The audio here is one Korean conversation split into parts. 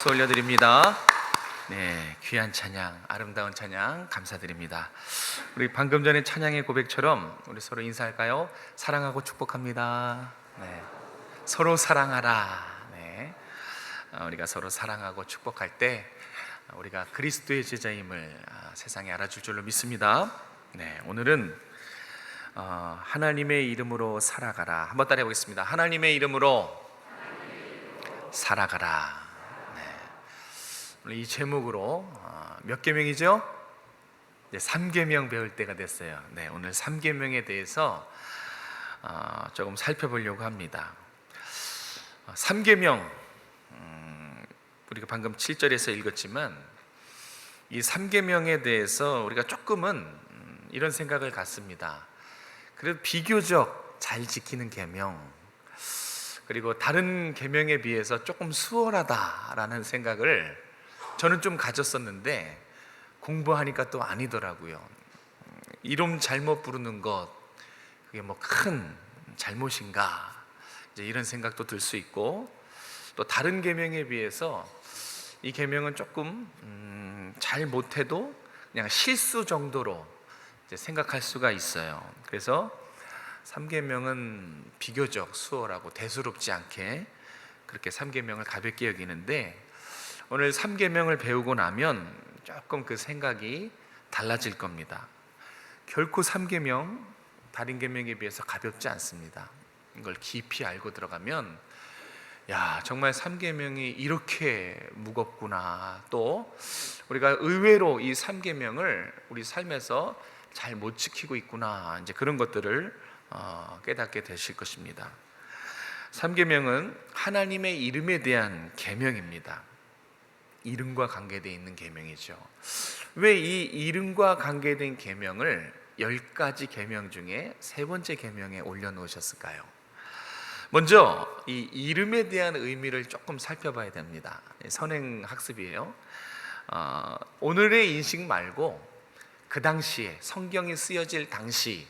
박수 올려드립니다. 네, 귀한 찬양, 아름다운 찬양 감사드립니다. 우리 방금 전에 찬양의 고백처럼 우리 서로 인사할까요? 사랑하고 축복합니다. 네, 서로 사랑하라. 네, 우리가 서로 사랑하고 축복할 때 우리가 그리스도의 제자임을 세상에 알아줄 줄로 믿습니다. 네, 오늘은 하나님의 이름으로 살아가라. 한번 따라해 보겠습니다. 하나님의 이름으로 살아가라. 네. 오늘 이 제목으로 몇 계명이죠? 이제 3계명 배울 때가 됐어요. 네, 오늘 3계명에 대해서 조금 살펴보려고 합니다. 3계명, 우리가 방금 7절에서 읽었지만 이 3계명에 대해서 우리가 조금은 이런 생각을 갖습니다. 그래도 비교적 잘 지키는 계명, 그리고 다른 계명에 비해서 조금 수월하다라는 생각을 저는 좀 가졌었는데 공부하니까 또 아니더라고요. 이름 잘못 부르는 것, 그게 뭐 큰 잘못인가, 이제 이런 생각도 들 수 있고, 또 다른 계명에 비해서 이 계명은 조금 잘 못해도 그냥 실수 정도로 이제 생각할 수가 있어요. 그래서 3계명은 비교적 수월하고 대수롭지 않게 그렇게 3계명을 가볍게 여기는데, 오늘 3계명을 배우고 나면 조금 그 생각이 달라질 겁니다. 결코 3계명 다른 계명에 비해서 가볍지 않습니다. 이걸 깊이 알고 들어가면 야, 정말 3계명이 이렇게 무겁구나, 또 우리가 의외로 이 3계명을 우리 삶에서 잘 못 지키고 있구나, 이제 그런 것들을 깨닫게 되실 것입니다. 3계명은 하나님의 이름에 대한 계명입니다. 이름과 관계되어 있는 계명이죠. 왜 이 이름과 관계된 계명을 10가지 계명 중에 세 번째 계명에 올려놓으셨을까요? 먼저 이 이름에 대한 의미를 조금 살펴봐야 됩니다. 선행학습이에요. 오늘의 인식 말고 그 당시에 성경이 쓰여질 당시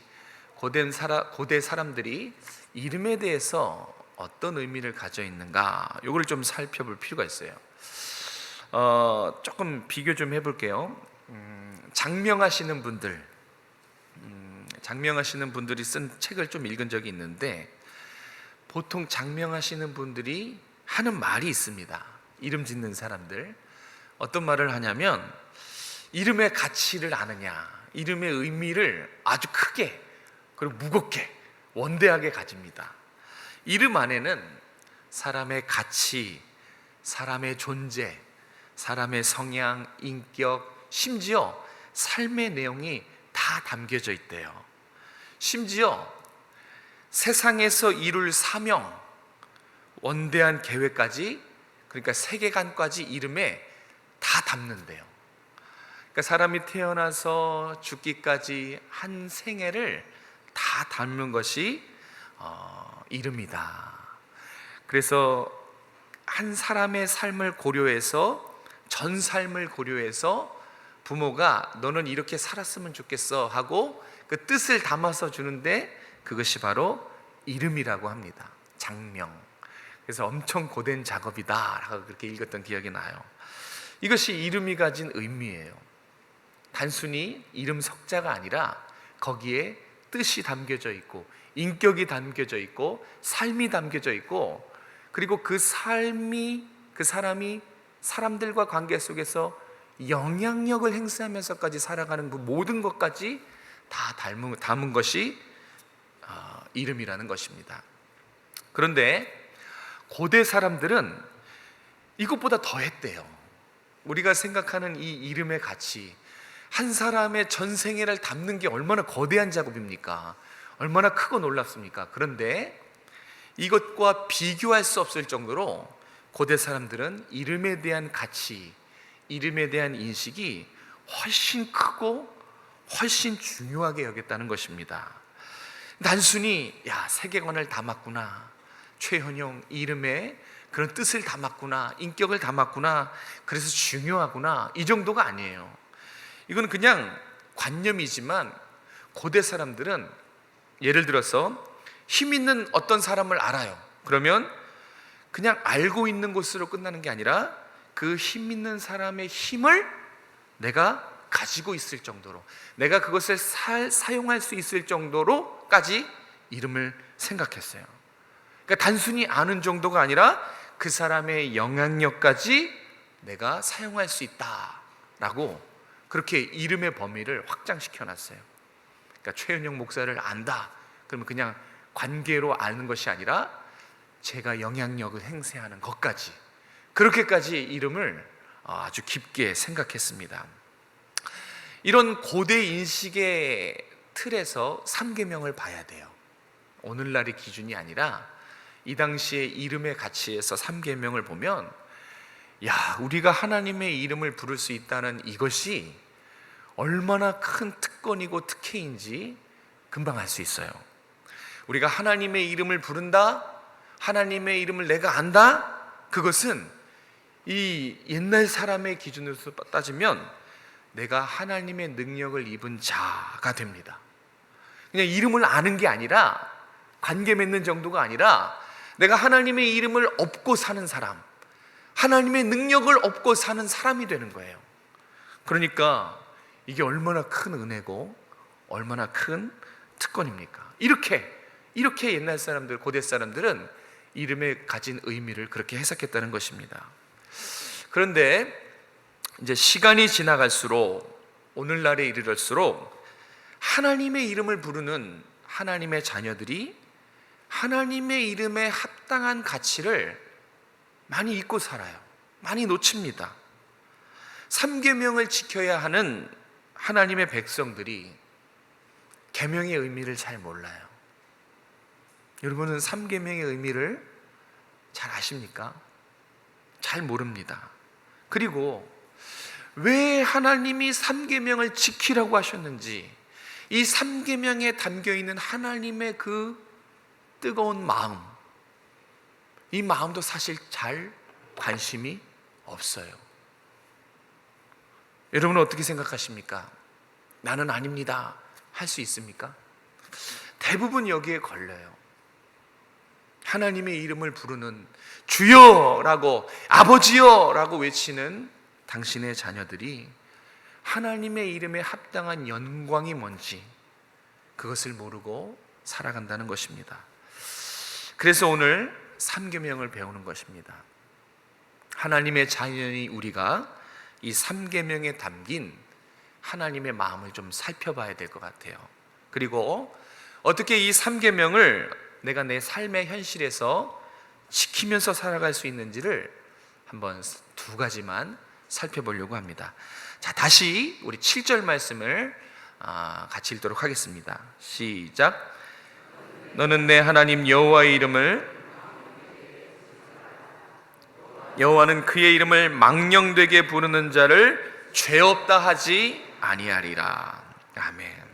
고대 사람들이 이름에 대해서 어떤 의미를 가져 있는가, 이걸 좀 살펴볼 필요가 있어요. 조금 비교 좀 해볼게요. 장명하시는 분들이 쓴 책을 좀 읽은 적이 있는데, 보통 장명하시는 분들이 하는 말이 있습니다. 이름 짓는 사람들 어떤 말을 하냐면, 이름의 가치를 아느냐, 이름의 의미를 아주 크게 그리고 무겁게 원대하게 가집니다. 이름 안에는 사람의 가치, 사람의 존재, 사람의 성향, 인격, 심지어 삶의 내용이 다 담겨져 있대요. 심지어 세상에서 이룰 사명, 원대한 계획까지, 그러니까 세계관까지 이름에 다 담는데요. 그러니까 사람이 태어나서 죽기까지 한 생애를 다 담는 것이 이름이다. 그래서 한 사람의 삶을 고려해서, 전 삶을 고려해서 부모가 너는 이렇게 살았으면 좋겠어 하고 그 뜻을 담아서 주는데, 그것이 바로 이름이라고 합니다. 장명. 그래서 엄청 고된 작업이다 라고 그렇게 읽었던 기억이 나요. 이것이 이름이 가진 의미예요. 단순히 이름 석자가 아니라 거기에 뜻이 담겨져 있고, 인격이 담겨져 있고, 삶이 담겨져 있고, 그리고 그 삶이, 그 사람이 사람들과 관계 속에서 영향력을 행사하면서까지 살아가는 그 모든 것까지 다 담은 것이 이름이라는 것입니다. 그런데 고대 사람들은 이것보다 더 했대요. 우리가 생각하는 이 이름의 가치, 한 사람의 전생애를 담는 게 얼마나 거대한 작업입니까? 얼마나 크고 놀랍습니까? 그런데 이것과 비교할 수 없을 정도로 고대 사람들은 이름에 대한 가치, 이름에 대한 인식이 훨씬 크고 훨씬 중요하게 여겼다는 것입니다. 단순히 세계관을 담았구나, 최현용 이름에 그런 뜻을 담았구나, 인격을 담았구나, 그래서 중요하구나, 이 정도가 아니에요. 이건 그냥 관념이지만 고대 사람들은 예를 들어서 힘 있는 어떤 사람을 알아요. 그러면 그냥 알고 있는 것으로 끝나는 게 아니라 그 힘 있는 사람의 힘을 내가 가지고 있을 정도로, 내가 그것을 사용할 수 있을 정도로까지 이름을 생각했어요. 그러니까 단순히 아는 정도가 아니라 그 사람의 영향력까지 내가 사용할 수 있다라고 그렇게 이름의 범위를 확장시켜 놨어요. 그러니까 최은영 목사를 안다 그러면 그냥 관계로 아는 것이 아니라 제가 영향력을 행사하는 것까지, 그렇게까지 이름을 아주 깊게 생각했습니다. 이런 고대 인식의 틀에서 삼계명을 봐야 돼요. 오늘날의 기준이 아니라 이 당시의 이름의 가치에서 삼계명을 보면, 야, 우리가 하나님의 이름을 부를 수 있다는 이것이 얼마나 큰 특권이고 특혜인지 금방 알 수 있어요. 우리가 하나님의 이름을 부른다, 하나님의 이름을 내가 안다, 그것은 이 옛날 사람의 기준으로서 따지면 내가 하나님의 능력을 입은 자가 됩니다. 그냥 이름을 아는 게 아니라, 관계 맺는 정도가 아니라 내가 하나님의 이름을 업고 사는 사람, 하나님의 능력을 업고 사는 사람이 되는 거예요. 그러니까 이게 얼마나 큰 은혜고 얼마나 큰 특권입니까? 이렇게 옛날 사람들, 고대 사람들은 이름에 가진 의미를 그렇게 해석했다는 것입니다. 그런데 이제 시간이 지나갈수록, 오늘날에 이르렀을수록 하나님의 이름을 부르는 하나님의 자녀들이 하나님의 이름에 합당한 가치를 많이 잊고 살아요. 많이 놓칩니다. 삼계명을 지켜야 하는 하나님의 백성들이 계명의 의미를 잘 몰라요. 여러분은 삼계명의 의미를 잘 아십니까? 잘 모릅니다. 그리고 왜 하나님이 삼계명을 지키라고 하셨는지, 이 삼계명에 담겨있는 하나님의 그 뜨거운 마음, 이 마음도 사실 잘 관심이 없어요. 여러분은 어떻게 생각하십니까? 나는 아닙니다 할 수 있습니까? 대부분 여기에 걸려요. 하나님의 이름을 부르는, 주여라고, 아버지여라고 외치는 당신의 자녀들이 하나님의 이름에 합당한 영광이 뭔지 그것을 모르고 살아간다는 것입니다. 그래서 오늘 삼계명을 배우는 것입니다. 하나님의 자녀인 우리가 이 삼계명에 담긴 하나님의 마음을 좀 살펴봐야 될 것 같아요. 그리고 어떻게 이 삼계명을 내가 내 삶의 현실에서 지키면서 살아갈 수 있는지를 한번 두 가지만 살펴보려고 합니다. 자, 다시 우리 7절 말씀을 같이 읽도록 하겠습니다. 시작. 너는 내 하나님 여호와의 이름을, 여호와는 그의 이름을 망령되게 부르는 자를 죄 없다 하지 아니하리라. 아멘.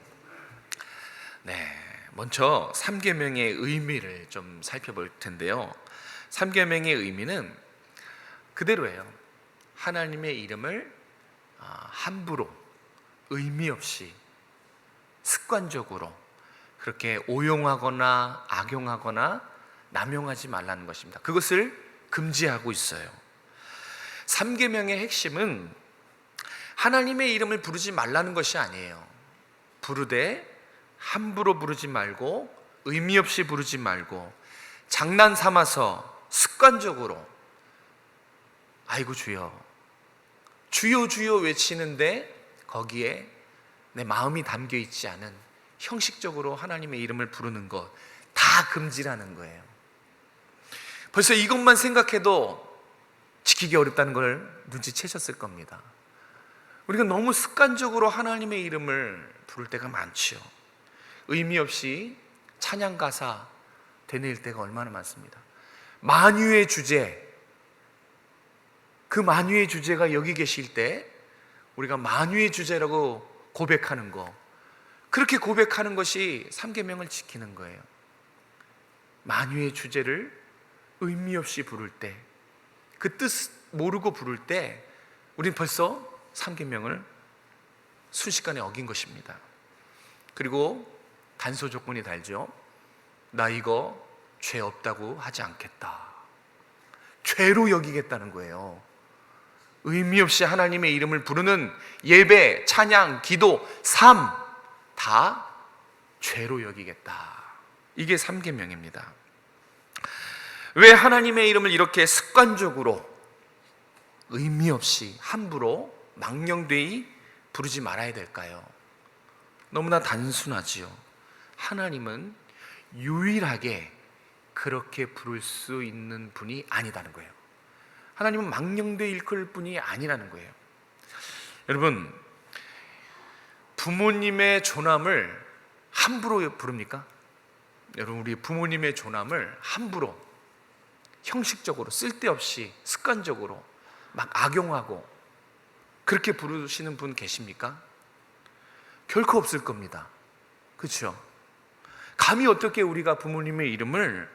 네, 먼저 삼계명의 의미를 좀 살펴볼 텐데요. 삼계명의 의미는 그대로예요. 하나님의 이름을 함부로, 의미 없이, 습관적으로 그렇게 오용하거나 악용하거나 남용하지 말라는 것입니다. 그것을 금지하고 있어요. 삼계명의 핵심은 하나님의 이름을 부르지 말라는 것이 아니에요. 부르되 함부로 부르지 말고, 의미 없이 부르지 말고, 장난 삼아서 습관적으로 아이고 주여, 주여 주여 외치는데 거기에 내 마음이 담겨 있지 않은 형식적으로 하나님의 이름을 부르는 것, 다 금지라는 거예요. 벌써 이것만 생각해도 지키기 어렵다는 걸 눈치채셨을 겁니다. 우리가 너무 습관적으로 하나님의 이름을 부를 때가 많지요. 의미 없이 찬양 가사 되뇌일 때가 얼마나 많습니다. 만유의 주제, 그 만유의 주제가 여기 계실 때 우리가 만유의 주제라고 고백하는 거, 그렇게 고백하는 것이 삼계명을 지키는 거예요. 만유의 주제를 의미 없이 부를 때, 그 뜻 모르고 부를 때 우린 벌써 삼계명을 순식간에 어긴 것입니다. 그리고 단서 조건이 달죠. 나 이거 죄 없다고 하지 않겠다. 죄로 여기겠다는 거예요. 의미 없이 하나님의 이름을 부르는 예배, 찬양, 기도, 삶 다 죄로 여기겠다. 이게 3계명입니다. 왜 하나님의 이름을 이렇게 습관적으로 의미 없이 함부로 망령되이 부르지 말아야 될까요? 너무나 단순하지요. 하나님은 유일하게 그렇게 부를 수 있는 분이 아니다는 거예요. 하나님은 망령되이 일컬을 분이 아니라는 거예요. 여러분, 부모님의 존함을 함부로 부릅니까? 여러분, 우리 부모님의 존함을 함부로, 형식적으로, 쓸데없이, 습관적으로 막 악용하고 그렇게 부르시는 분 계십니까? 결코 없을 겁니다. 그렇죠? 감히 어떻게 우리가 부모님의 이름을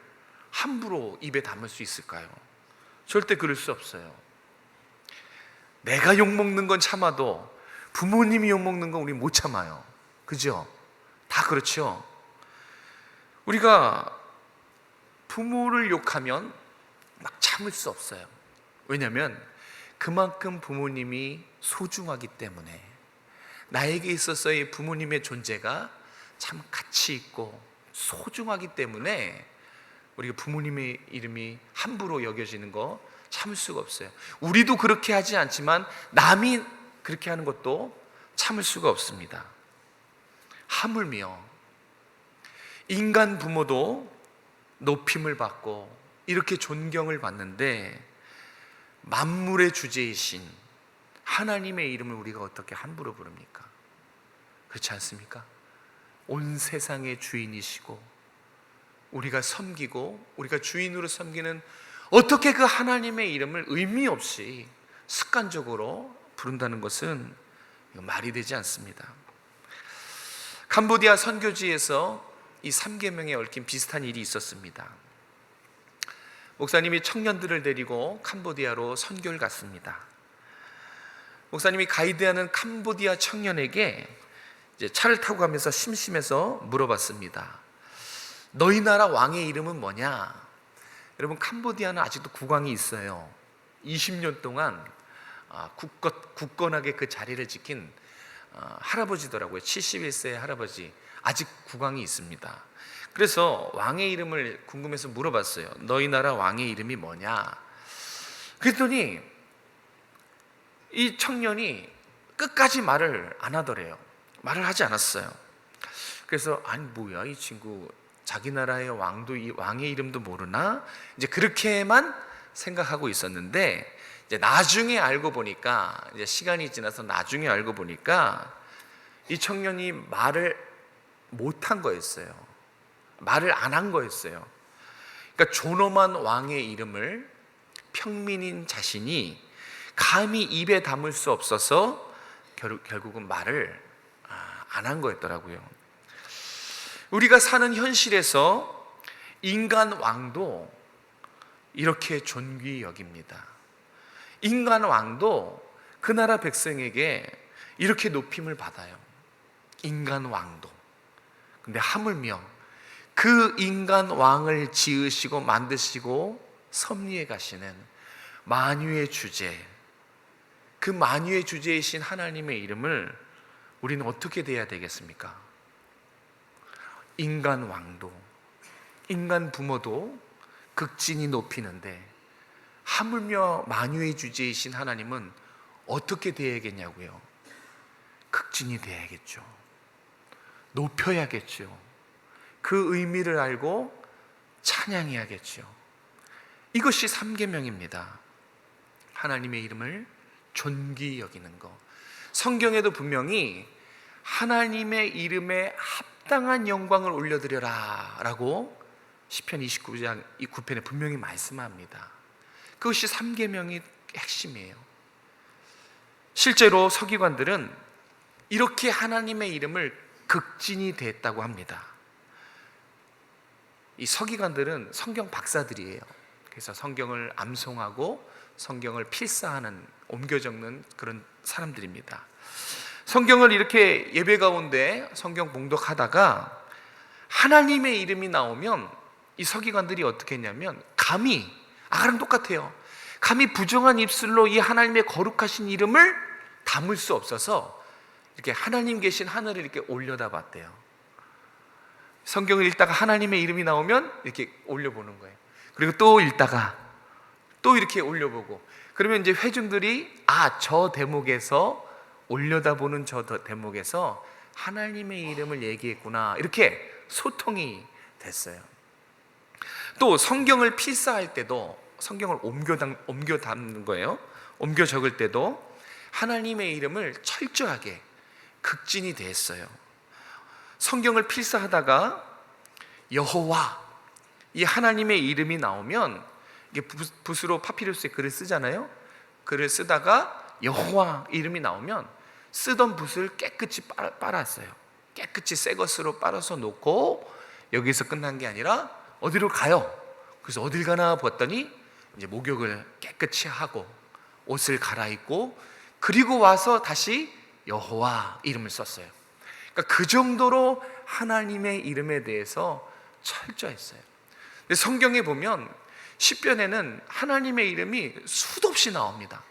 함부로 입에 담을 수 있을까요? 절대 그럴 수 없어요. 내가 욕먹는 건 참아도 부모님이 욕먹는 건 우리 못 참아요. 그죠? 다 그렇죠? 우리가 부모를 욕하면 막 참을 수 없어요. 왜냐하면 그만큼 부모님이 소중하기 때문에, 나에게 있어서의 부모님의 존재가 참 가치 있고 소중하기 때문에 우리가 부모님의 이름이 함부로 여겨지는 거 참을 수가 없어요. 우리도 그렇게 하지 않지만 남이 그렇게 하는 것도 참을 수가 없습니다. 하물며 인간 부모도 높임을 받고 이렇게 존경을 받는데 만물의 주제이신 하나님의 이름을 우리가 어떻게 함부로 부릅니까? 그렇지 않습니까? 온 세상의 주인이시고 우리가 섬기고 우리가 주인으로 섬기는, 어떻게 그 하나님의 이름을 의미 없이 습관적으로 부른다는 것은 말이 되지 않습니다. 캄보디아 선교지에서 이 3계명에 얽힌 비슷한 일이 있었습니다. 목사님이 청년들을 데리고 캄보디아로 선교를 갔습니다. 목사님이 가이드하는 캄보디아 청년에게 이제 차를 타고 가면서 심심해서 물어봤습니다. 너희 나라 왕의 이름은 뭐냐? 여러분, 캄보디아는 아직도 국왕이 있어요. 20년 동안 굳건하게 그 자리를 지킨 할아버지더라고요. 71세의 할아버지, 아직 국왕이 있습니다. 그래서 왕의 이름을 궁금해서 물어봤어요. 너희 나라 왕의 이름이 뭐냐? 그랬더니 이 청년이 끝까지 말을 안 하더래요. 말을 하지 않았어요. 그래서 아니 뭐야 이 친구, 자기 나라의 왕도 이 왕의 이름도 모르나? 이제 그렇게만 생각하고 있었는데, 이제 나중에 알고 보니까, 이제 시간이 지나서 나중에 알고 보니까 이 청년이 말을 못한 거였어요. 말을 안 한 거였어요. 그러니까 존엄한 왕의 이름을 평민인 자신이 감히 입에 담을 수 없어서 결국은 말을 안 한 거였더라고요. 우리가 사는 현실에서 인간 왕도 이렇게 존귀히 여깁니다. 인간 왕도 그 나라 백성에게 이렇게 높임을 받아요. 인간 왕도. 근데 하물며 그 인간 왕을 지으시고 만드시고 섭리해 가시는 만유의 주제, 그 만유의 주제이신 하나님의 이름을 우리는 어떻게 대해야 되겠습니까? 인간 왕도, 인간 부모도 극진히 높이는데 하물며 만유의 주제이신 하나님은 어떻게 대해야겠냐고요? 극진히 대해야겠죠. 높여야겠죠. 그 의미를 알고 찬양해야겠죠. 이것이 3계명입니다. 하나님의 이름을 존귀히 여기는 것. 성경에도 분명히 하나님의 이름에 합당한 영광을 올려드려라 라고 시편 29장 9편에 분명히 말씀합니다. 그것이 3계명의 핵심이에요. 실제로 서기관들은 이렇게 하나님의 이름을 극진히 대했다고 합니다. 이 서기관들은 성경 박사들이에요. 그래서 성경을 암송하고 성경을 필사하는, 옮겨 적는 그런 사람들입니다. 성경을 이렇게 예배 가운데 성경 봉독하다가 하나님의 이름이 나오면 이 서기관들이 어떻게 했냐면 감히, 아까랑 똑같아요. 감히 부정한 입술로 이 하나님의 거룩하신 이름을 담을 수 없어서 이렇게 하나님 계신 하늘을 이렇게 올려다봤대요. 성경을 읽다가 하나님의 이름이 나오면 이렇게 올려보는 거예요. 그리고 또 읽다가 또 이렇게 올려보고, 그러면 이제 회중들이 저 대목에서 올려다보는 저 대목에서 하나님의 이름을 얘기했구나, 이렇게 소통이 됐어요. 또 성경을 필사할 때도, 성경을 옮겨 담는 거예요. 옮겨 적을 때도 하나님의 이름을 철저하게 극진히 대했어요. 성경을 필사하다가 여호와, 이 하나님의 이름이 나오면 이게 붓으로 파피루스에 글을 쓰잖아요. 글을 쓰다가 여호와 이름이 나오면 쓰던 붓을 깨끗이 빨았어요. 깨끗이 새 것으로 빨아서 놓고 여기서 끝난 게 아니라 어디로 가요? 그래서 어딜 가나 봤더니 이제 목욕을 깨끗이 하고 옷을 갈아입고 그리고 와서 다시 여호와 이름을 썼어요. 그러니까 그 정도로 하나님의 이름에 대해서 철저했어요. 근데 성경에 보면 시편에는 하나님의 이름이 수도 없이 나옵니다.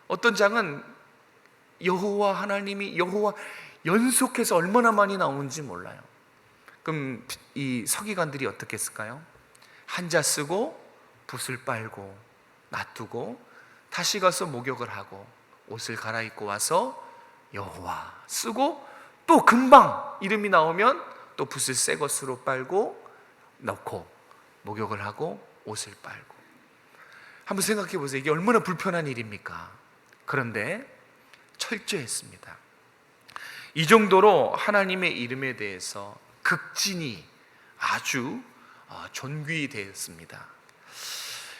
어떤 장은 여호와, 하나님이 여호와 연속해서 얼마나 많이 나오는지 몰라요. 그럼 이 서기관들이 어떻게 했을까요? 한자 쓰고 붓을 빨고 놔두고 다시 가서 목욕을 하고 옷을 갈아입고 와서 여호와 쓰고, 또 금방 이름이 나오면 또 붓을 새 것으로 빨고 넣고 목욕을 하고 옷을 빨고. 한번 생각해 보세요. 이게 얼마나 불편한 일입니까? 그런데 철저했습니다. 이 정도로 하나님의 이름에 대해서 극진히 아주 존귀히 대했습니다.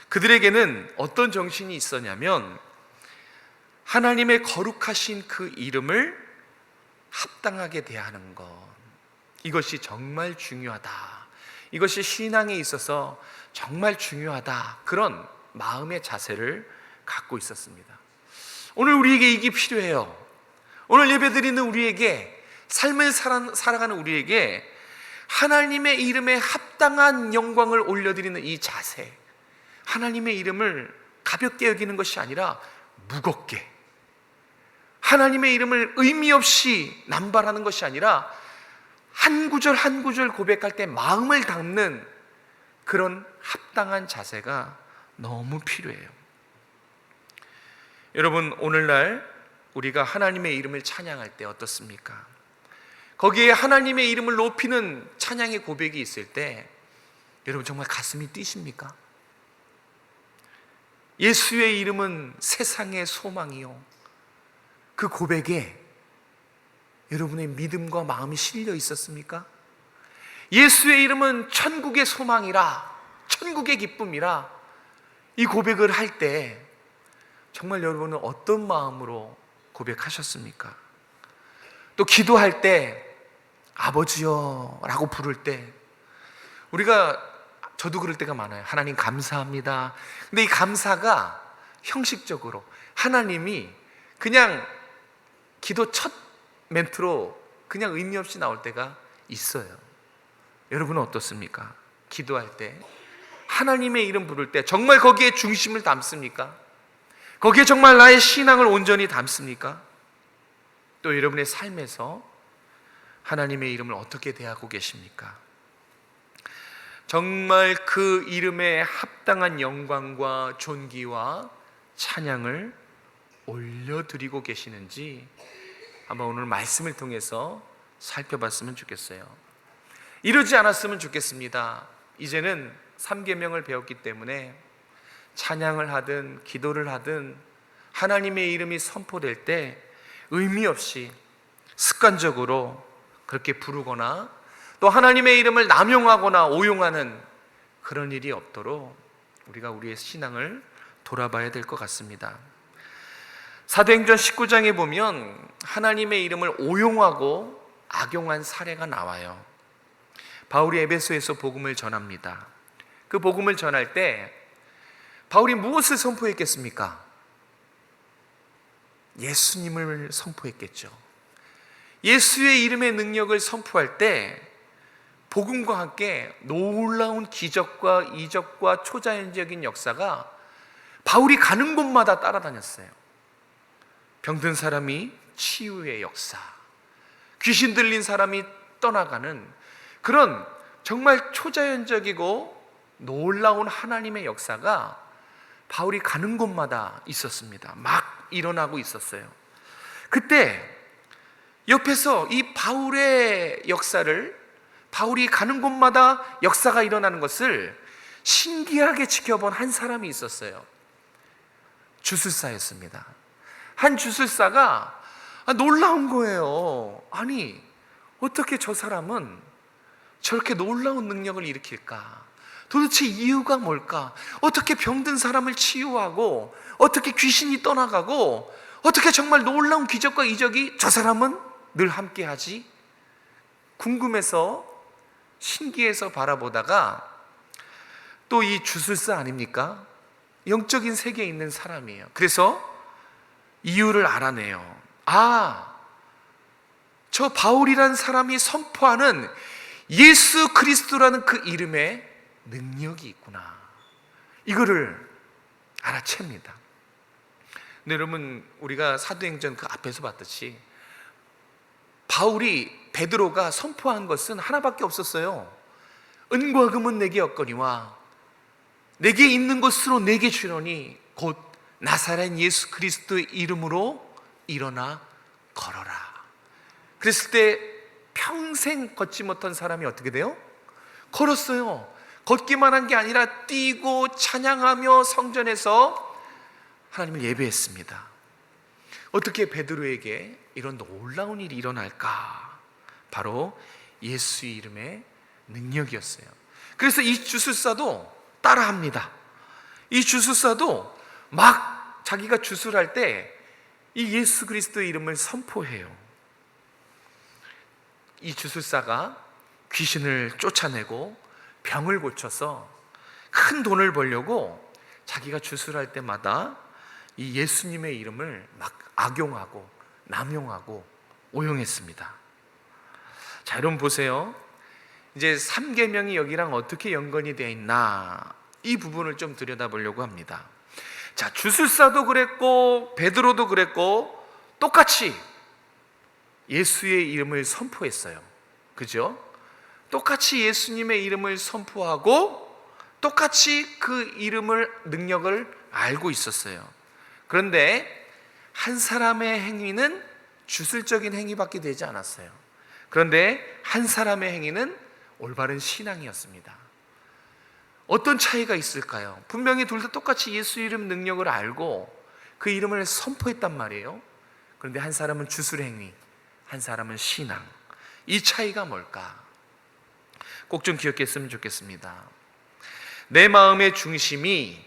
그들에게는 어떤 정신이 있었냐면, 하나님의 거룩하신 그 이름을 합당하게 대하는 것, 이것이 정말 중요하다, 이것이 신앙에 있어서 정말 중요하다, 그런 마음의 자세를 갖고 있었습니다. 오늘 우리에게 이게 필요해요. 오늘 예배드리는 우리에게, 삶을 살아가는 우리에게 하나님의 이름에 합당한 영광을 올려드리는 이 자세, 하나님의 이름을 가볍게 여기는 것이 아니라 무겁게, 하나님의 이름을 의미 없이 남발하는 것이 아니라 한 구절 한 구절 고백할 때 마음을 담는 그런 합당한 자세가 너무 필요해요. 여러분, 오늘날 우리가 하나님의 이름을 찬양할 때 어떻습니까? 거기에 하나님의 이름을 높이는 찬양의 고백이 있을 때 여러분 정말 가슴이 뛰십니까? 예수의 이름은 세상의 소망이요, 그 고백에 여러분의 믿음과 마음이 실려 있었습니까? 예수의 이름은 천국의 소망이라, 천국의 기쁨이라, 이 고백을 할 때 정말 여러분은 어떤 마음으로 고백하셨습니까? 또 기도할 때 아버지요 라고 부를 때 저도 그럴 때가 많아요. 하나님 감사합니다. 근데 이 감사가 형식적으로 하나님이 그냥 기도 첫 멘트로 그냥 의미 없이 나올 때가 있어요. 여러분은 어떻습니까? 기도할 때 하나님의 이름 부를 때 정말 거기에 중심을 담습니까? 거기에 정말 나의 신앙을 온전히 담습니까? 또 여러분의 삶에서 하나님의 이름을 어떻게 대하고 계십니까? 정말 그 이름에 합당한 영광과 존귀와 찬양을 올려드리고 계시는지 한번 오늘 말씀을 통해서 살펴봤으면 좋겠어요. 이러지 않았으면 좋겠습니다. 이제는 3계명을 배웠기 때문에 찬양을 하든 기도를 하든 하나님의 이름이 선포될 때 의미 없이 습관적으로 그렇게 부르거나 또 하나님의 이름을 남용하거나 오용하는 그런 일이 없도록 우리가 우리의 신앙을 돌아봐야 될 것 같습니다. 사도행전 19장에 보면 하나님의 이름을 오용하고 악용한 사례가 나와요. 바울이 에베소에서 복음을 전합니다. 그 복음을 전할 때 바울이 무엇을 선포했겠습니까? 예수님을 선포했겠죠. 예수의 이름의 능력을 선포할 때 복음과 함께 놀라운 기적과 이적과 초자연적인 역사가 바울이 가는 곳마다 따라다녔어요. 병든 사람이 치유의 역사, 귀신 들린 사람이 떠나가는 그런 정말 초자연적이고 놀라운 하나님의 역사가 바울이 가는 곳마다 있었습니다. 막 일어나고 있었어요. 그때 옆에서 이 바울의 역사를, 바울이 가는 곳마다 역사가 일어나는 것을 신기하게 지켜본 한 사람이 있었어요. 주술사였습니다. 한 주술사가 놀라운 거예요. 아니, 어떻게 저 사람은 저렇게 놀라운 능력을 일으킬까? 도대체 이유가 뭘까? 어떻게 병든 사람을 치유하고, 어떻게 귀신이 떠나가고, 어떻게 정말 놀라운 기적과 이적이 저 사람은 늘 함께하지? 궁금해서, 신기해서 바라보다가 또 이 주술사 아닙니까? 영적인 세계에 있는 사람이에요. 그래서 이유를 알아내요. 저 바울이라는 사람이 선포하는 예수 그리스도라는 그 이름에 능력이 있구나, 이거를 알아챕니다. 근데 여러분, 우리가 사도행전 그 앞에서 봤듯이 베드로가 선포한 것은 하나밖에 없었어요. 은과 금은 내게 없거니와 내게 있는 것으로 내게 주노니 곧 나사렛 예수 그리스도의 이름으로 일어나 걸어라. 그랬을 때 평생 걷지 못한 사람이 어떻게 돼요? 걸었어요. 걷기만 한 게 아니라 뛰고 찬양하며 성전에서 하나님을 예배했습니다. 어떻게 베드로에게 이런 놀라운 일이 일어날까? 바로 예수의 이름의 능력이었어요. 그래서 이 주술사도 따라합니다. 이 주술사도 막 자기가 주술할 때 이 예수 그리스도의 이름을 선포해요. 이 주술사가 귀신을 쫓아내고 병을 고쳐서 큰 돈을 벌려고 자기가 주술할 때마다 이 예수님의 이름을 막 악용하고 남용하고 오용했습니다. 자, 여러분 보세요. 이제 3계명이 여기랑 어떻게 연관이 되어 있나, 이 부분을 좀 들여다보려고 합니다. 자, 주술사도 그랬고 베드로도 그랬고 똑같이 예수의 이름을 선포했어요. 그죠? 똑같이 예수님의 이름을 선포하고 똑같이 그 이름을, 능력을 알고 있었어요. 그런데 한 사람의 행위는 주술적인 행위밖에 되지 않았어요. 그런데 한 사람의 행위는 올바른 신앙이었습니다. 어떤 차이가 있을까요? 분명히 둘 다 똑같이 예수 이름 능력을 알고 그 이름을 선포했단 말이에요. 그런데 한 사람은 주술 행위, 한 사람은 신앙. 이 차이가 뭘까? 꼭 좀 기억했으면 좋겠습니다. 내 마음의 중심이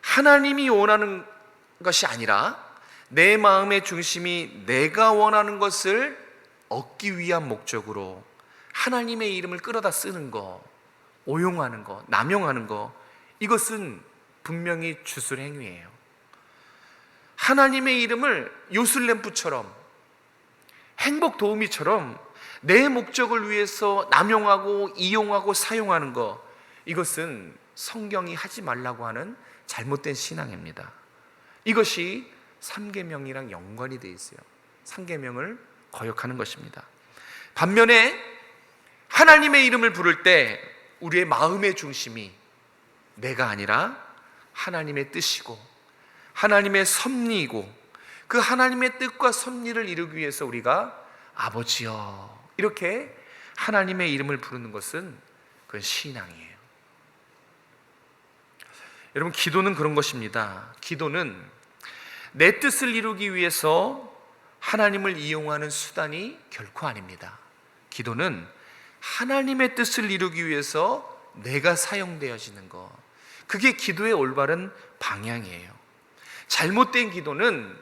하나님이 원하는 것이 아니라 내 마음의 중심이 내가 원하는 것을 얻기 위한 목적으로 하나님의 이름을 끌어다 쓰는 거, 오용하는 거, 남용하는 거, 이것은 분명히 주술 행위예요. 하나님의 이름을 요술램프처럼, 행복 도우미처럼 내 목적을 위해서 남용하고 이용하고 사용하는 거, 이것은 성경이 하지 말라고 하는 잘못된 신앙입니다. 이것이 3계명이랑 연관이 되어 있어요. 3계명을 거역하는 것입니다. 반면에 하나님의 이름을 부를 때 우리의 마음의 중심이 내가 아니라 하나님의 뜻이고 하나님의 섭리이고, 그 하나님의 뜻과 섭리를 이루기 위해서 우리가 아버지여 이렇게 하나님의 이름을 부르는 것은 그건 신앙이에요. 여러분, 기도는 그런 것입니다. 기도는 내 뜻을 이루기 위해서 하나님을 이용하는 수단이 결코 아닙니다. 기도는 하나님의 뜻을 이루기 위해서 내가 사용되어지는 것, 그게 기도의 올바른 방향이에요. 잘못된 기도는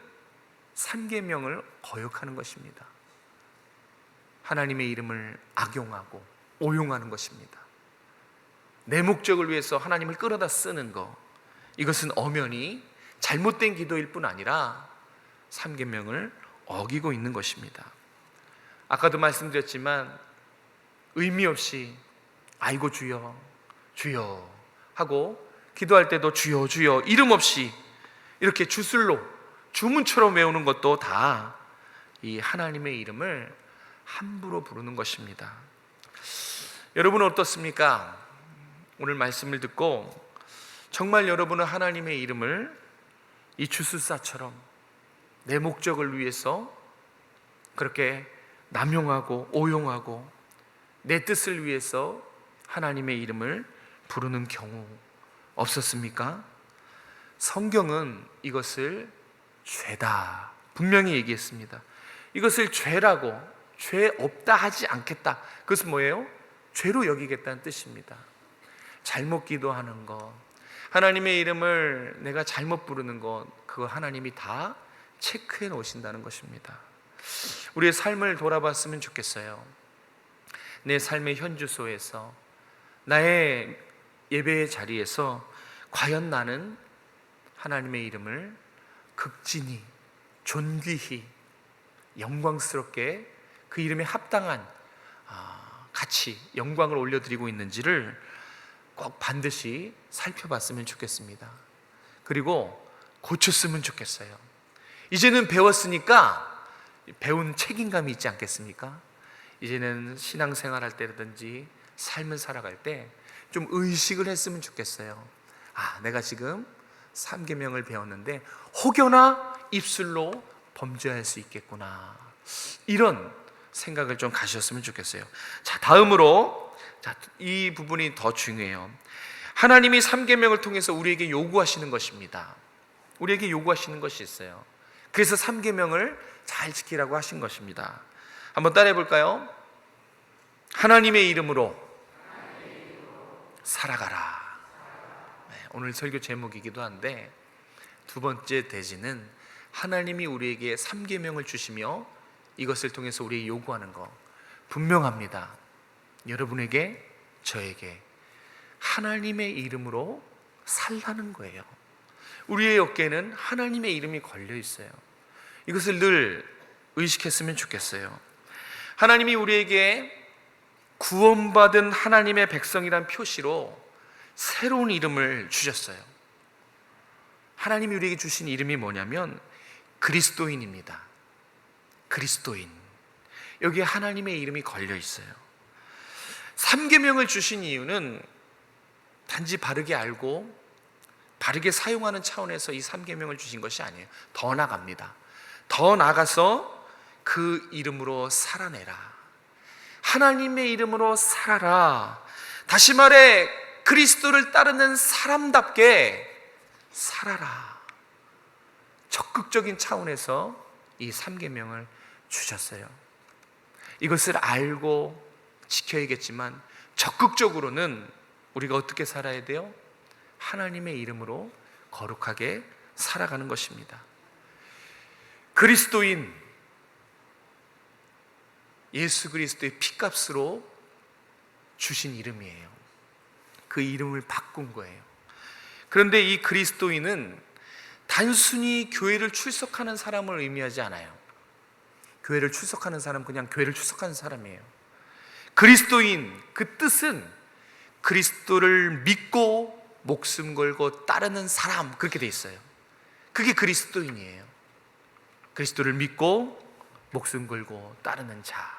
3계명을 거역하는 것입니다. 하나님의 이름을 악용하고 오용하는 것입니다. 내 목적을 위해서 하나님을 끌어다 쓰는 것, 이것은 엄연히 잘못된 기도일 뿐 아니라 3계명을 어기고 있는 것입니다. 아까도 말씀드렸지만 의미 없이 아이고 주여 주여 하고 기도할 때도 주여 주여 이름 없이 이렇게 주술로 주문처럼 외우는 것도 다 이 하나님의 이름을 함부로 부르는 것입니다. 여러분은 어떻습니까? 오늘 말씀을 듣고 정말 여러분은 하나님의 이름을 이 주술사처럼 내 목적을 위해서 그렇게 남용하고 오용하고 내 뜻을 위해서 하나님의 이름을 부르는 경우 없었습니까? 성경은 이것을 죄다 분명히 얘기했습니다. 이것을 죄라고, 죄 없다 하지 않겠다. 그것은 뭐예요? 죄로 여기겠다는 뜻입니다. 잘못 기도하는 것, 하나님의 이름을 내가 잘못 부르는 것, 그거 하나님이 다 체크해 놓으신다는 것입니다. 우리의 삶을 돌아봤으면 좋겠어요. 내 삶의 현주소에서, 나의 예배의 자리에서 과연 나는 하나님의 이름을 극진히, 존귀히, 영광스럽게 그 이름에 합당한 가치, 영광을 올려드리고 있는지를 꼭 반드시 살펴봤으면 좋겠습니다. 그리고 고쳤으면 좋겠어요. 이제는 배웠으니까 배운 책임감이 있지 않겠습니까? 이제는 신앙생활 할 때라든지 삶을 살아갈 때 좀 의식을 했으면 좋겠어요. 내가 지금 3계명을 배웠는데 혹여나 입술로 범죄할 수 있겠구나, 이런 생각을 좀 가셨으면 좋겠어요. 자, 다음으로 이 부분이 더 중요해요. 하나님이 3계명을 통해서 우리에게 요구하시는 것입니다. 우리에게 요구하시는 것이 있어요. 그래서 3계명을 잘 지키라고 하신 것입니다. 한번 따라해 볼까요? 하나님의 이름으로 살아가라. 오늘 설교 제목이기도 한데, 두 번째 대지는 하나님이 우리에게 3계명을 주시며 이것을 통해서 우리에게 요구하는 것 분명합니다. 여러분에게, 저에게 하나님의 이름으로 살라는 거예요. 우리의 어깨에는 하나님의 이름이 걸려 있어요. 이것을 늘 의식했으면 좋겠어요. 하나님이 우리에게 구원받은 하나님의 백성이란 표시로 새로운 이름을 주셨어요. 하나님이 우리에게 주신 이름이 뭐냐면 그리스도인입니다. 그리스도인. 여기에 하나님의 이름이 걸려 있어요. 3계명을 주신 이유는 단지 바르게 알고 바르게 사용하는 차원에서 이 3계명을 주신 것이 아니에요. 더 나갑니다. 더 나가서 그 이름으로 살아내라. 하나님의 이름으로 살아라. 다시 말해 그리스도를 따르는 사람답게 살아라. 적극적인 차원에서 이 3계명을 주셨어요. 이것을 알고 지켜야겠지만 적극적으로는 우리가 어떻게 살아야 돼요? 하나님의 이름으로 거룩하게 살아가는 것입니다. 그리스도인, 예수 그리스도의 피값으로 주신 이름이에요. 그 이름을 바꾼 거예요. 그런데 이 그리스도인은 단순히 교회를 출석하는 사람을 의미하지 않아요. 교회를 출석하는 사람, 그냥 교회를 출석하는 사람이에요. 그리스도인, 그 뜻은 그리스도를 믿고 목숨 걸고 따르는 사람, 그렇게 돼 있어요. 그게 그리스도인이에요. 그리스도를 믿고 목숨 걸고 따르는 자.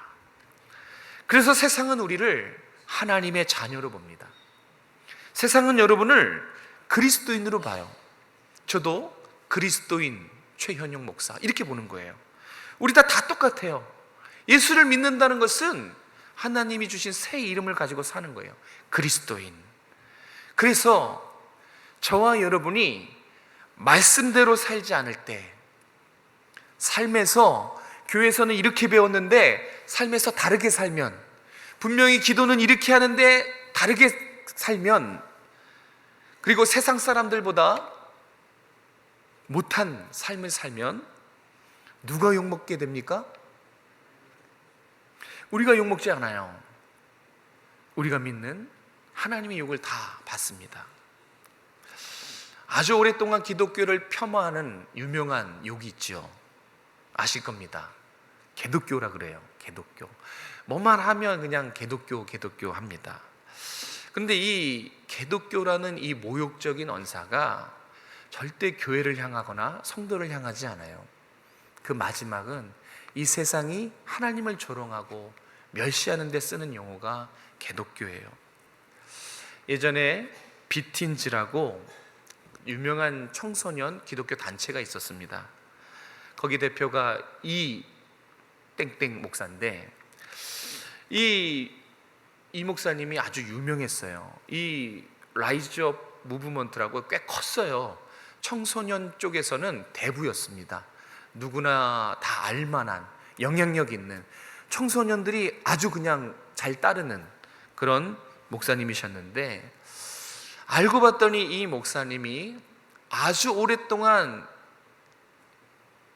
그래서 세상은 우리를 하나님의 자녀로 봅니다. 세상은 여러분을 그리스도인으로 봐요. 저도 그리스도인 최현용 목사 이렇게 보는 거예요. 우리 다 똑같아요. 예수를 믿는다는 것은 하나님이 주신 새 이름을 가지고 사는 거예요. 그리스도인. 그래서 저와 여러분이 말씀대로 살지 않을 때, 삶에서, 교회에서는 이렇게 배웠는데 삶에서 다르게 살면, 분명히 기도는 이렇게 하는데 다르게 살면, 그리고 세상 사람들보다 못한 삶을 살면 누가 욕먹게 됩니까? 우리가 욕먹지 않아요. 우리가 믿는 하나님의 욕을 다 받습니다. 아주 오랫동안 기독교를 폄하하는 유명한 욕이 있죠. 아실 겁니다. 개독교라 그래요. 개독교. 뭐만 하면 그냥 개독교 합니다. 근데 이 개독교라는 이 모욕적인 언사가 절대 교회를 향하거나 성도를 향하지 않아요. 그 마지막은 이 세상이 하나님을 조롱하고 멸시하는 데 쓰는 용어가 개독교예요. 예전에 비틴즈라고 유명한 청소년 기독교 단체가 있었습니다. 거기 대표가 이 땡땡 목사인데 이 목사님이 아주 유명했어요. 이 라이즈업 무브먼트라고 꽤 컸어요. 청소년 쪽에서는 대부였습니다. 누구나 다 알만한 영향력 있는 청소년들이 아주 그냥 잘 따르는 그런 목사님이셨는데, 알고 봤더니 이 목사님이 아주 오랫동안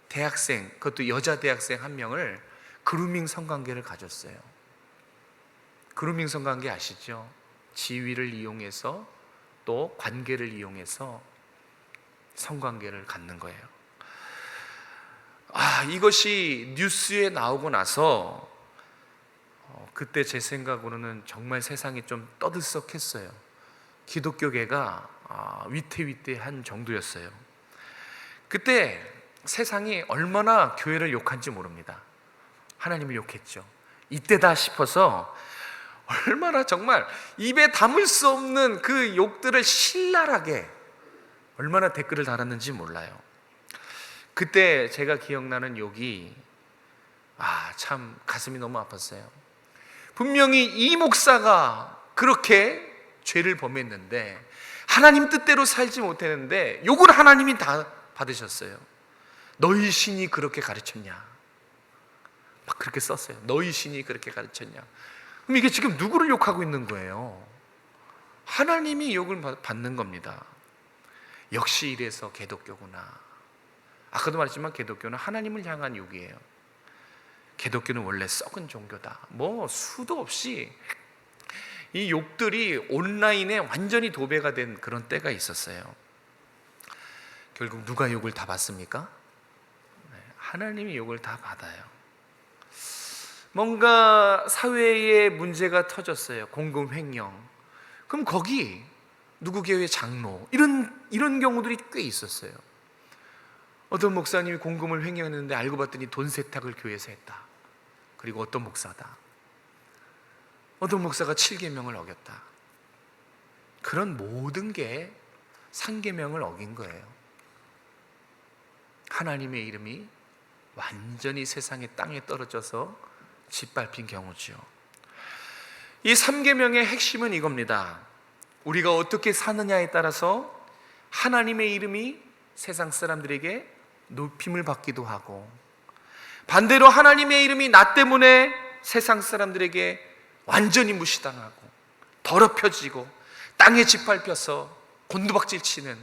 대학생, 그것도 여자 대학생 한 명을 그루밍 성관계를 가졌어요. 그루밍 성관계 아시죠? 지위를 이용해서 또 관계를 이용해서 성관계를 갖는 거예요. 이것이 뉴스에 나오고 나서 그때 제 생각으로는 정말 세상이 좀 떠들썩했어요. 기독교계가 위태위태한 정도였어요. 그때 세상이 얼마나 교회를 욕한지 모릅니다. 하나님을 욕했죠. 이때다 싶어서 얼마나 정말 입에 담을 수 없는 그 욕들을 신랄하게 얼마나 댓글을 달았는지 몰라요. 그때 제가 기억나는 욕이 참 가슴이 너무 아팠어요. 분명히 이 목사가 그렇게 죄를 범했는데 하나님 뜻대로 살지 못했는데 욕을 하나님이 다 받으셨어요. 너희 신이 그렇게 가르쳤냐, 막 그렇게 썼어요. 너희 신이 그렇게 가르쳤냐. 그럼 이게 지금 누구를 욕하고 있는 거예요? 하나님이 욕을 받는 겁니다. 역시 이래서 개독교구나. 아까도 말했지만 개독교는 하나님을 향한 욕이에요. 개독교는 원래 썩은 종교다. 수도 없이 이 욕들이 온라인에 완전히 도배가 된 그런 때가 있었어요. 결국 누가 욕을 다 받습니까? 하나님이 욕을 다 받아요. 뭔가 사회에 문제가 터졌어요. 공금 횡령. 그럼 거기 누구 교회 장로 이런 경우들이 꽤 있었어요. 어떤 목사님이 공금을 횡령했는데 알고 봤더니 돈 세탁을 교회에서 했다. 그리고 어떤 목사다. 어떤 목사가 7계명을 어겼다. 그런 모든 게 상계명을 어긴 거예요. 하나님의 이름이 완전히 세상의 땅에 떨어져서 짓밟힌 경우지요. 이 3계명의 핵심은 이겁니다. 우리가 어떻게 사느냐에 따라서 하나님의 이름이 세상 사람들에게 높임을 받기도 하고, 반대로 하나님의 이름이 나 때문에 세상 사람들에게 완전히 무시당하고 더럽혀지고 땅에 짓밟혀서 곤두박질 치는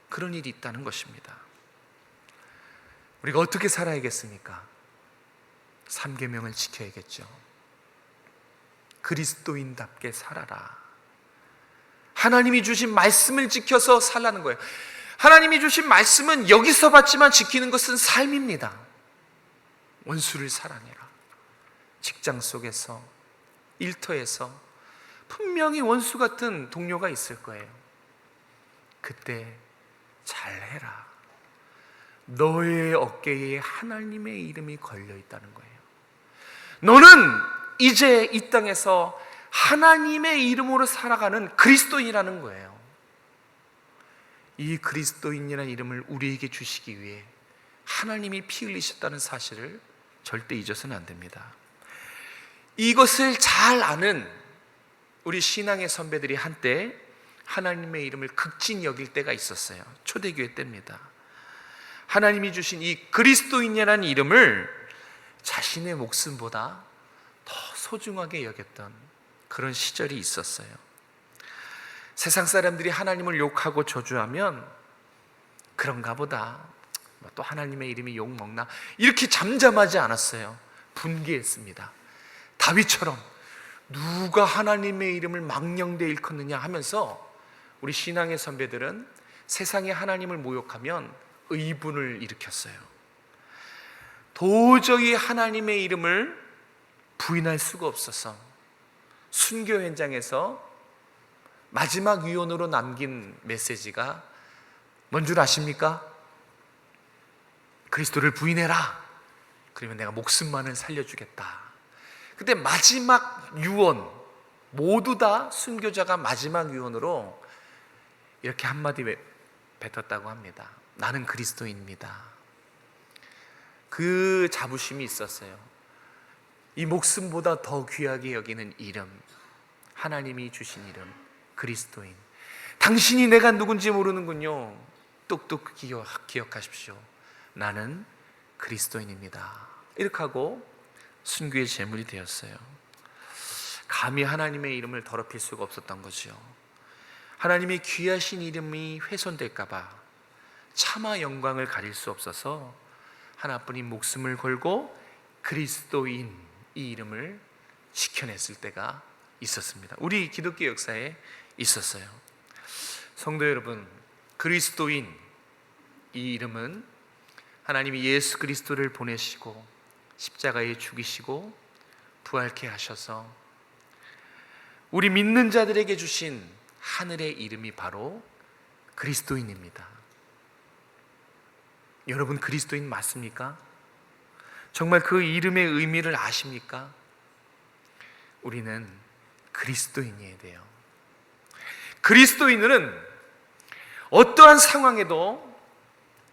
그런 일이 있다는 것입니다. 우리가 어떻게 살아야겠습니까? 3계명을 지켜야겠죠. 그리스도인답게 살아라. 하나님이 주신 말씀을 지켜서 살라는 거예요. 하나님이 주신 말씀은 여기서 받지만 지키는 것은 삶입니다. 원수를 사랑해라. 직장 속에서, 일터에서 분명히 원수 같은 동료가 있을 거예요. 그때 잘해라. 너의 어깨에 하나님의 이름이 걸려 있다는 거예요. 너는 이제 이 땅에서 하나님의 이름으로 살아가는 그리스도인이라는 거예요. 이 그리스도인이라는 이름을 우리에게 주시기 위해 하나님이 피 흘리셨다는 사실을 절대 잊어서는 안 됩니다. 이것을 잘 아는 우리 신앙의 선배들이 한때 하나님의 이름을 극진히 여길 때가 있었어요. 초대교회 때입니다. 하나님이 주신 이 그리스도인이라는 이름을 자신의 목숨보다 더 소중하게 여겼던 그런 시절이 있었어요. 세상 사람들이 하나님을 욕하고 저주하면 그런가 보다, 또 하나님의 이름이 욕먹나, 이렇게 잠잠하지 않았어요. 분개했습니다. 다윗처럼 누가 하나님의 이름을 망령되이 일컫느냐 하면서 우리 신앙의 선배들은 세상에 하나님을 모욕하면 의분을 일으켰어요. 도저히 하나님의 이름을 부인할 수가 없어서 순교 현장에서 마지막 유언으로 남긴 메시지가 뭔 줄 아십니까? 그리스도를 부인해라. 그러면 내가 목숨만을 살려주겠다. 근데 마지막 유언, 모두 다 순교자가 마지막 유언으로 이렇게 한마디 뱉었다고 합니다. 나는 그리스도인입니다. 그 자부심이 있었어요. 이 목숨보다 더 귀하게 여기는 이름, 하나님이 주신 이름, 그리스도인. 당신이 내가 누군지 모르는군요. 똑똑 기억하십시오. 나는 그리스도인입니다. 이렇게 하고 순교의 제물이 되었어요. 감히 하나님의 이름을 더럽힐 수가 없었던 거죠. 하나님의 귀하신 이름이 훼손될까 봐 차마 영광을 가릴 수 없어서 하나뿐인 목숨을 걸고 그리스도인 이 이름을 지켜냈을 때가 있었습니다. 우리 기독교 역사에 있었어요. 성도 여러분, 그리스도인 이 이름은 하나님이 예수 그리스도를 보내시고 십자가에 죽이시고 부활케 하셔서 우리 믿는 자들에게 주신 하늘의 이름이 바로 그리스도인입니다. 여러분, 그리스도인 맞습니까? 정말 그 이름의 의미를 아십니까? 우리는 그리스도인이어야 돼요. 그리스도인은 어떠한 상황에도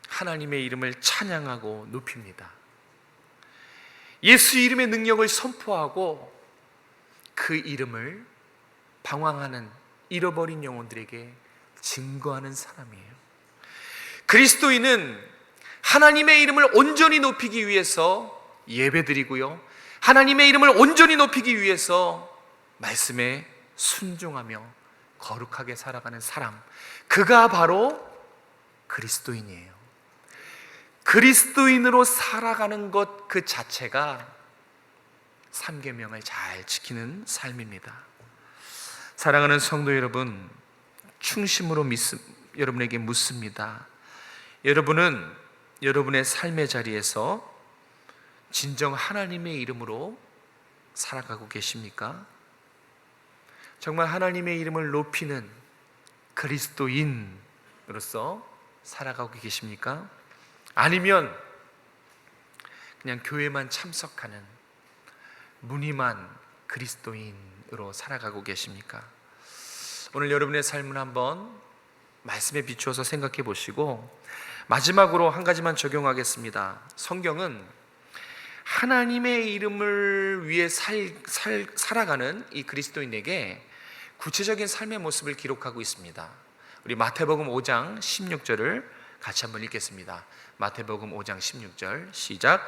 하나님의 이름을 찬양하고 높입니다. 예수 이름의 능력을 선포하고 그 이름을 방황하는 잃어버린 영혼들에게 증거하는 사람이에요. 그리스도인은 하나님의 이름을 온전히 높이기 위해서 예배드리고요, 하나님의 이름을 온전히 높이기 위해서 말씀에 순종하며 거룩하게 살아가는 사람, 그가 바로 그리스도인이에요. 그리스도인으로 살아가는 것 그 자체가 3계명을 잘 지키는 삶입니다. 사랑하는 성도 여러분, 충심으로 여러분에게 묻습니다. 여러분은 여러분의 삶의 자리에서 진정 하나님의 이름으로 살아가고 계십니까? 정말 하나님의 이름을 높이는 그리스도인으로서 살아가고 계십니까? 아니면 그냥 교회만 참석하는 무늬만 그리스도인으로 살아가고 계십니까? 오늘 여러분의 삶을 한번 말씀에 비추어서 생각해 보시고 마지막으로 한 가지만 적용하겠습니다. 성경은 하나님의 이름을 위해 살아가는 이 그리스도인에게 구체적인 삶의 모습을 기록하고 있습니다. 우리 마태복음 5장 16절을 같이 한번 읽겠습니다. 마태복음 5장 16절 시작.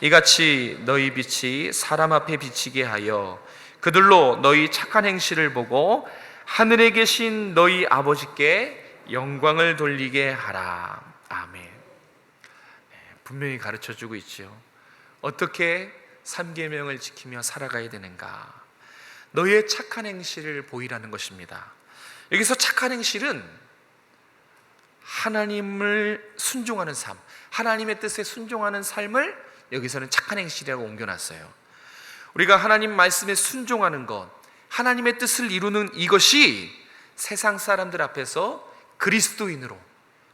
이같이 너희 빛이 사람 앞에 비치게 하여 그들로 너희 착한 행실을 보고 하늘에 계신 너희 아버지께 영광을 돌리게 하라. 아멘. 분명히 가르쳐주고 있죠. 어떻게 3계명을 지키며 살아가야 되는가? 너희의 착한 행실을 보이라는 것입니다. 여기서 착한 행실은 하나님을 순종하는 삶, 하나님의 뜻에 순종하는 삶을 여기서는 착한 행실이라고 옮겨놨어요. 우리가 하나님 말씀에 순종하는 것, 하나님의 뜻을 이루는 이것이 세상 사람들 앞에서 그리스도인으로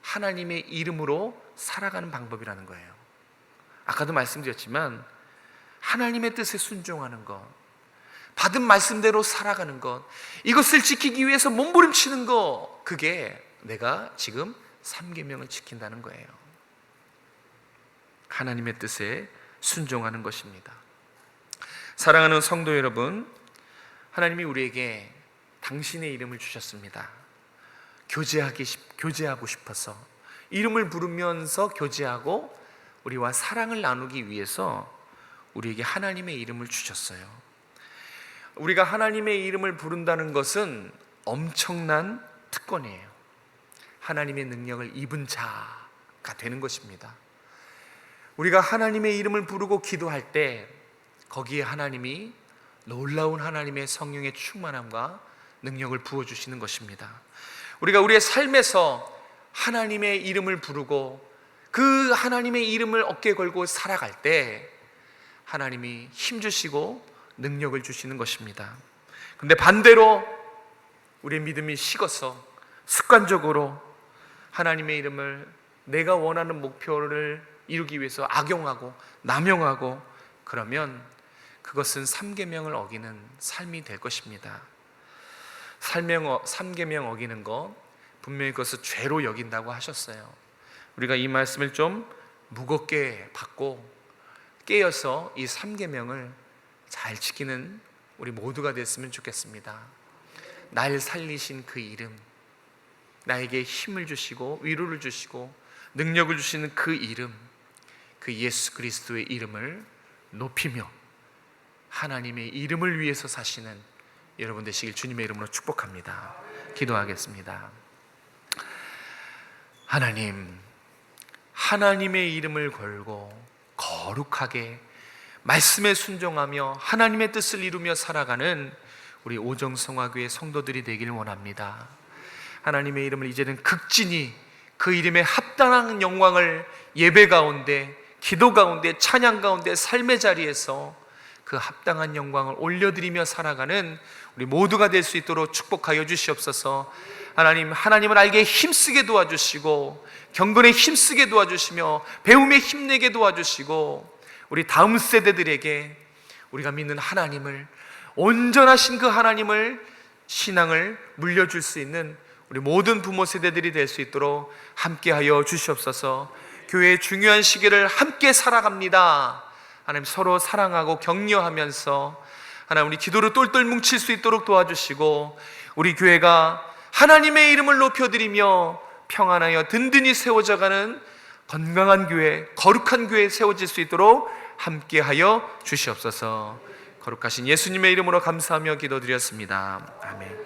하나님의 이름으로 살아가는 방법이라는 거예요. 아까도 말씀드렸지만 하나님의 뜻에 순종하는 것, 받은 말씀대로 살아가는 것, 이것을 지키기 위해서 몸부림치는 것, 그게 내가 지금 3계명을 지킨다는 거예요. 하나님의 뜻에 순종하는 것입니다. 사랑하는 성도 여러분, 하나님이 우리에게 당신의 이름을 주셨습니다. 교제하고 싶어서, 이름을 부르면서 교제하고 우리와 사랑을 나누기 위해서 우리에게 하나님의 이름을 주셨어요. 우리가 하나님의 이름을 부른다는 것은 엄청난 특권이에요. 하나님의 능력을 입은 자가 되는 것입니다. 우리가 하나님의 이름을 부르고 기도할 때 거기에 하나님이 놀라운 하나님의 성령의 충만함과 능력을 부어주시는 것입니다. 우리가 우리의 삶에서 하나님의 이름을 부르고 그 하나님의 이름을 어깨에 걸고 살아갈 때 하나님이 힘주시고 능력을 주시는 것입니다. 근데 반대로 우리의 믿음이 식어서 습관적으로 하나님의 이름을 내가 원하는 목표를 이루기 위해서 악용하고 남용하고 그러면 그것은 3계명을 어기는 삶이 될 것입니다. 3계명 어기는 거 분명히 그것을 죄로 여긴다고 하셨어요. 우리가 이 말씀을 좀 무겁게 받고 깨어서 이 3계명을 잘 지키는 우리 모두가 됐으면 좋겠습니다. 날 살리신 그 이름, 나에게 힘을 주시고 위로를 주시고 능력을 주시는 그 이름, 그 예수 그리스도의 이름을 높이며 하나님의 이름을 위해서 사시는 여러분 되시길 주님의 이름으로 축복합니다. 기도하겠습니다. 하나님의 이름을 걸고 거룩하게 말씀에 순종하며 하나님의 뜻을 이루며 살아가는 우리 오정성화교회 성도들이 되길 원합니다. 하나님의 이름을 이제는 극진히 그 이름에 합당한 영광을 예배 가운데, 기도 가운데, 찬양 가운데, 삶의 자리에서 그 합당한 영광을 올려드리며 살아가는 우리 모두가 될 수 있도록 축복하여 주시옵소서. 하나님을 알게 힘쓰게 도와주시고 경건에 힘쓰게 도와주시며 배움에 힘내게 도와주시고 우리 다음 세대들에게 우리가 믿는 하나님을, 온전하신 그 하나님을, 신앙을 물려줄 수 있는 우리 모든 부모 세대들이 될 수 있도록 함께하여 주시옵소서. 교회의 중요한 시기를 함께 살아갑니다. 하나님, 서로 사랑하고 격려하면서 하나님 우리 기도로 똘똘 뭉칠 수 있도록 도와주시고 우리 교회가 하나님의 이름을 높여드리며 평안하여 든든히 세워져가는 건강한 교회, 거룩한 교회 세워질 수 있도록 함께하여 주시옵소서. 거룩하신 예수님의 이름으로 감사하며 기도드렸습니다. 아멘.